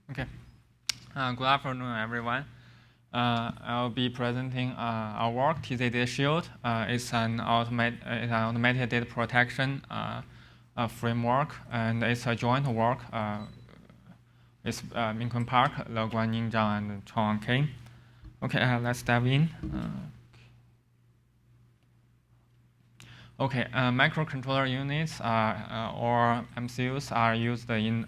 Okay. Good afternoon, everyone. I'll be presenting our work, TZ-DATASHIELD. It's an automated data protection framework, and it's a joint work with Minkwon Park, Le Guanyin Zhang, and Chong Kei. Okay, let's dive in. Okay, microcontroller units or MCUs are used in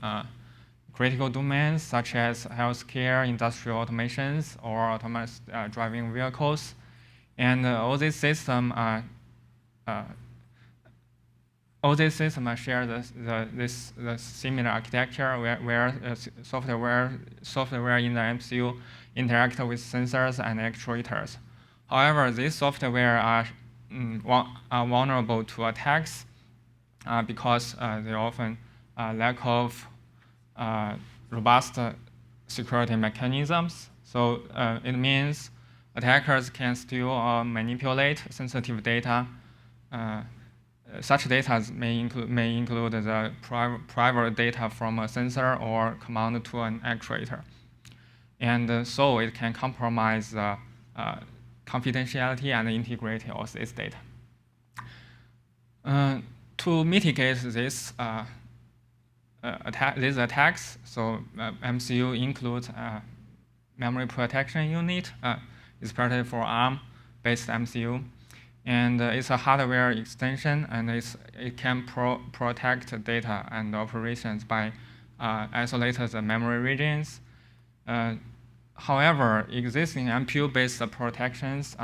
critical domains such as healthcare, industrial automations, or autonomous driving vehicles. And all these systems share the similar architecture where software in the MCU interact with sensors and actuators. However, these software are vulnerable to attacks because they often lack of robust security mechanisms. So it means attackers can steal or manipulate sensitive data. Such data may include the private data from a sensor or command to an actuator. And so it can compromise the confidentiality and integrity of this data. To mitigate this these attacks, so MCU includes a memory protection unit, especially for ARM-based MCU, and it's a hardware extension, and it can protect data and operations by isolating the memory regions. However, existing MPU-based protections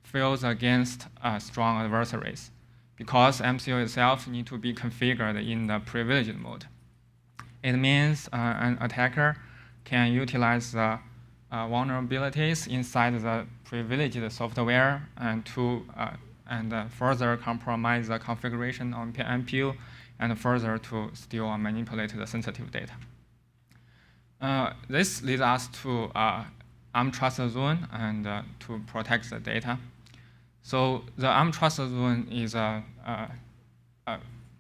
fails against strong adversaries, because MCU itself needs to be configured in the privileged mode. It means an attacker can utilize the vulnerabilities inside the privileged software and further compromise the configuration of MPU and further to steal or manipulate the sensitive data. This leads us to untrusted zone and to protect the data. So the untrusted zone is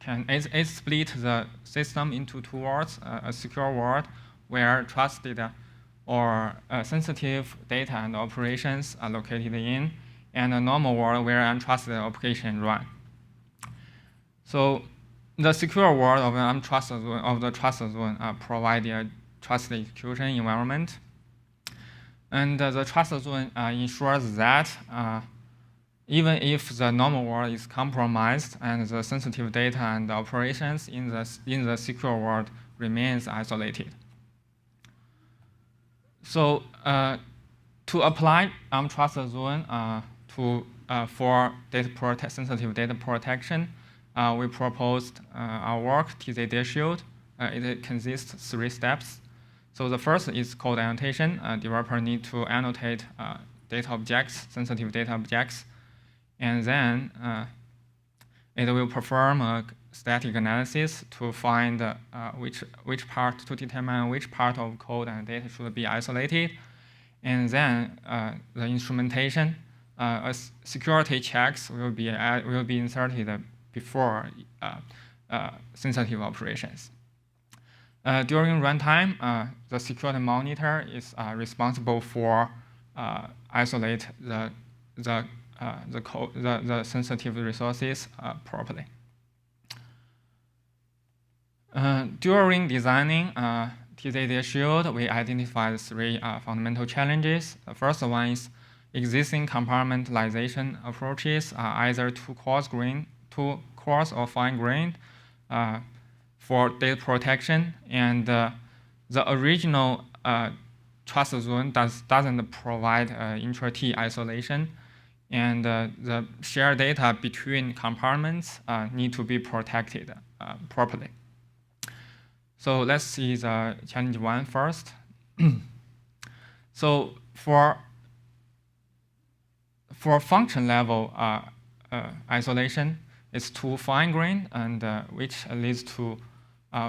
it split the system into two worlds: a secure world where trusted or sensitive data and operations are located in, and a normal world where untrusted applications run. So the secure world of the trusted zone provide a trusted execution environment, and the trusted zone ensures that even if the normal world is compromised and the sensitive data and operations in the secure world remains isolated. So to apply untrusted zone for sensitive data protection, we proposed our work, TZ-DATASHIELD. It consists of 3 steps. So the first is code annotation. Developer need to annotate data objects, sensitive data objects, and then it will perform a static analysis to find to determine which part of code and data should be isolated, and then the instrumentation, security checks will be inserted before sensitive operations. During runtime, the security monitor is responsible for isolate the sensitive resources properly. During designing TZ-DATASHIELD, we identified 3 fundamental challenges. The first one is existing compartmentalization approaches are either too coarse or fine-grained for data protection, and the original trust zone doesn't provide intra-T isolation, and the shared data between compartments need to be protected properly. So let's see the challenge 1 first. So for function level isolation, it's too fine-grained, and which leads to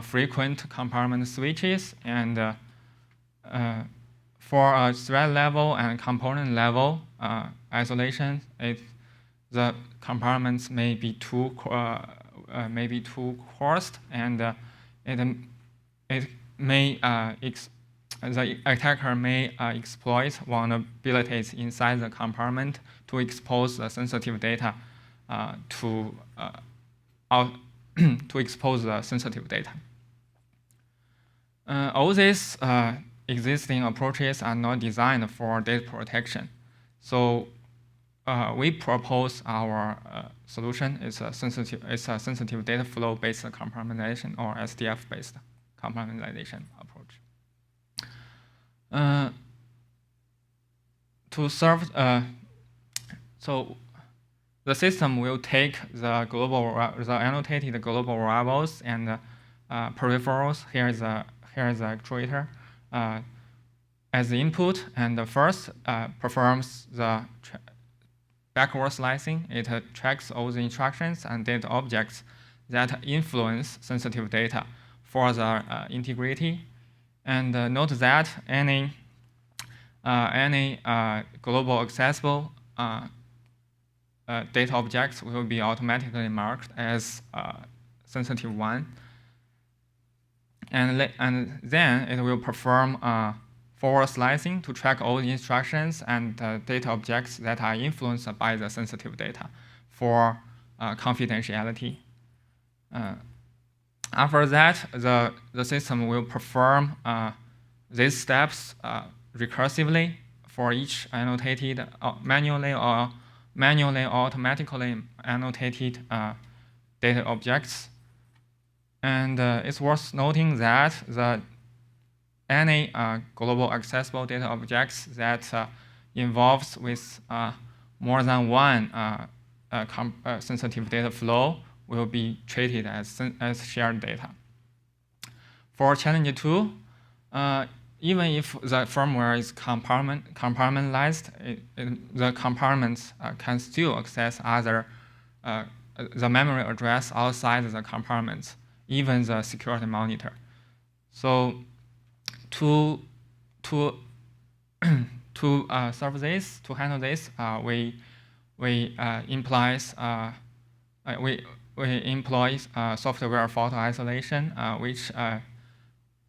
frequent compartment switches, and for a thread level and component level isolation, the compartments may be too coarse, and it the attacker may exploit vulnerabilities inside the compartment to expose the sensitive data to expose the sensitive data. All these existing approaches are not designed for data protection. So we propose our solution is a sensitive data flow-based compartmentalization or SDF-based compartmentalization approach. To serve, so the system will take the annotated global variables and peripherals. Here is the actuator as the input, and first performs the backward slicing. It tracks all the instructions and data objects that influence sensitive data for the integrity. And note that any global accessible data objects will be automatically marked as sensitive one. And then it will perform forward slicing to track all the instructions and data objects that are influenced by the sensitive data for confidentiality. After that, the system will perform these steps recursively for each annotated manually or automatically annotated data objects. And it's worth noting that any global accessible data objects that involves with more than one sensitive data flow will be treated as shared data. For challenge 2, even if the firmware is compartmentalized, the compartments can still access the memory address outside the compartments, even the security monitor. So to serve this, to handle this, we employ software fault isolation, which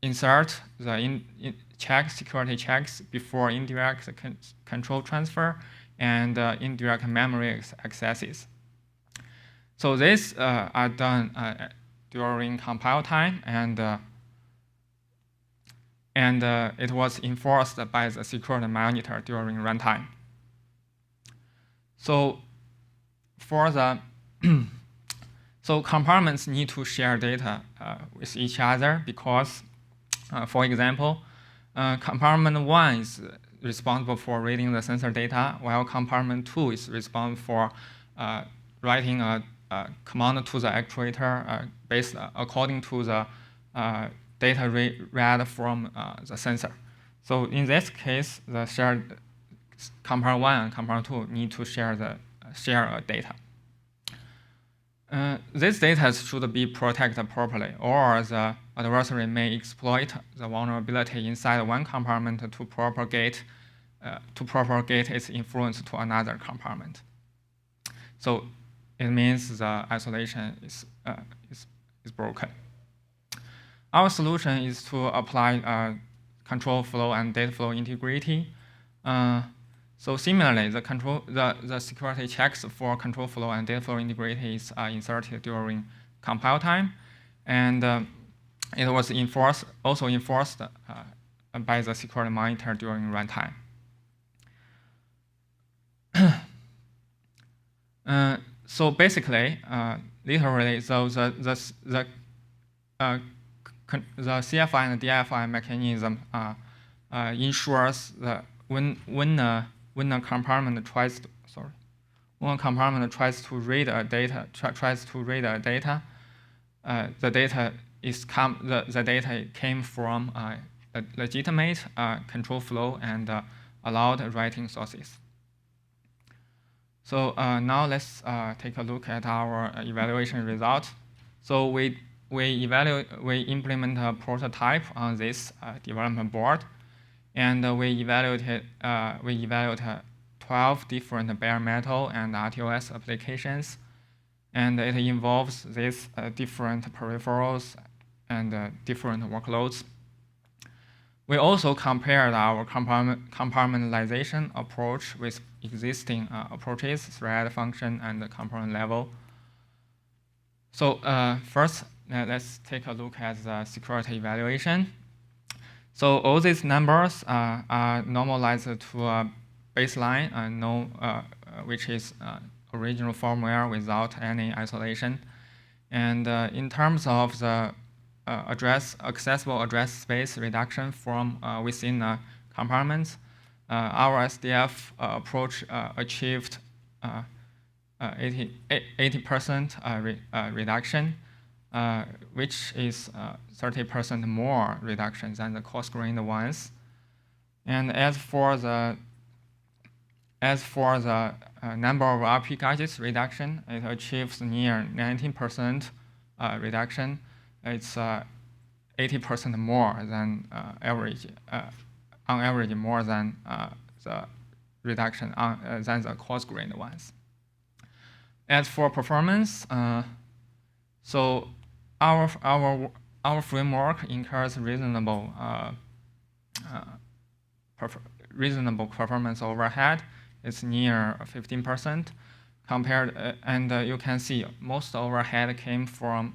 insert the security checks before indirect control transfer and indirect memory accesses. So these are done during compile time, and it was enforced by the security monitor during runtime. So for the so compartments need to share data with each other because, for example, compartment 1 is responsible for reading the sensor data, while compartment 2 is responsible for writing a command to the actuator based according to the data read from the sensor. So in this case, the shared compartment 1 and compartment 2 need to share data. This data should be protected properly, or the adversary may exploit the vulnerability inside one compartment to propagate its influence to another compartment. So it means the isolation is broken. Our solution is to apply control flow and data flow integrity. So similarly, the security checks for control flow and data flow integrity is inserted during compile time, and it was also enforced by the security monitor during runtime. So basically, literally, so the CFI and DFI mechanism ensures that when a compartment tries to read a data, the data came from a legitimate control flow and allowed writing sources. So now let's take a look at our evaluation result. So we implement a prototype on this development board, and we evaluated 12 different bare metal and RTOS applications, and it involves these different peripherals and different workloads. We also compared our compartmentalization approach with existing approaches, thread function, and the component level. So first, let's take a look at the security evaluation. So all these numbers are normalized to a baseline, which is original firmware without any isolation. And in terms of the accessible address space reduction from within compartments, our SDF approach achieved 80% reduction, which is 30% more reduction than the coarse-grained ones. And as for the number of RP gadgets reduction, it achieves near 19% reduction. It's 80% more than average, on average more than the reduction than the coarse-grained ones. As for performance, so our framework incurs reasonable performance overhead. It's near 15%. And you can see most overhead came from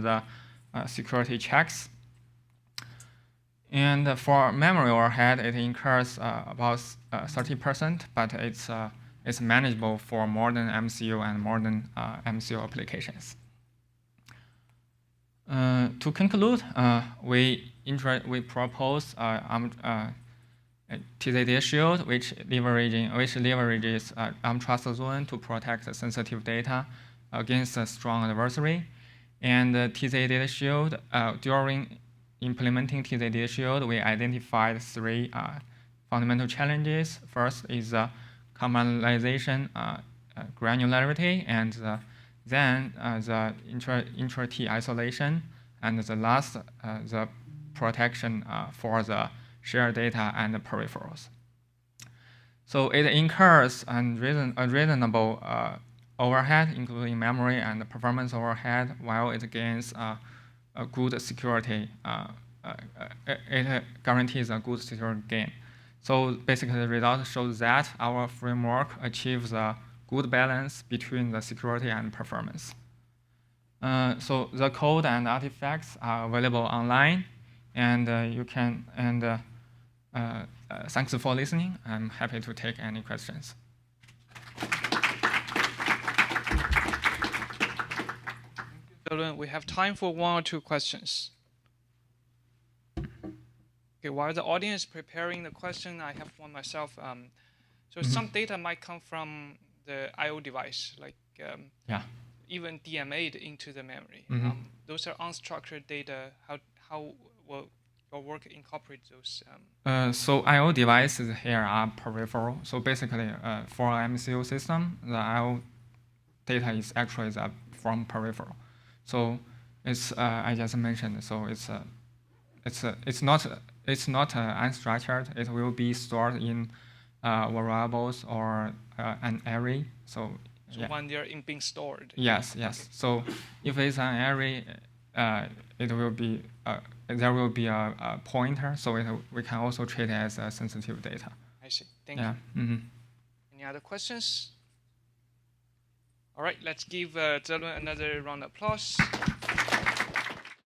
the security checks. And for memory overhead, it incurs about 30%, but it's manageable for modern MCU and modern MCU applications. To conclude, we propose TZ-DATASHIELD, which leverages untrusted zone to protect sensitive data against a strong adversary. And TZ-DATASHIELD, during implementing TZ-DATASHIELD, we identified three fundamental challenges. First is compartmentalization granularity, and then the intra-T isolation, and the last, the protection for the shared data and the peripherals. So it incurs a reasonable overhead, including memory and performance overhead, while it gains a good security. It guarantees a good security gain. So basically, the result shows that our framework achieves a good balance between the security and performance. So the code and artifacts are available online, and you can. And thanks for listening. I'm happy to take any questions. We have time for one or two questions. Okay, while the audience is preparing the question, I have one myself. So some data might come from the I/O device, like even DMA'd into the memory. Those are unstructured data. How will your work incorporate those? So I/O devices here are peripheral. So basically, for an MCU system, the I/O data is actually from peripheral. So it's I just mentioned. So it's not unstructured. It will be stored in variables or an array. So when they're being stored. Yes. So if it's an array, it will be there will be a pointer. So we can also treat it as sensitive data. I see. Thank you. Any other questions? All right, let's give Zhelun another round of applause.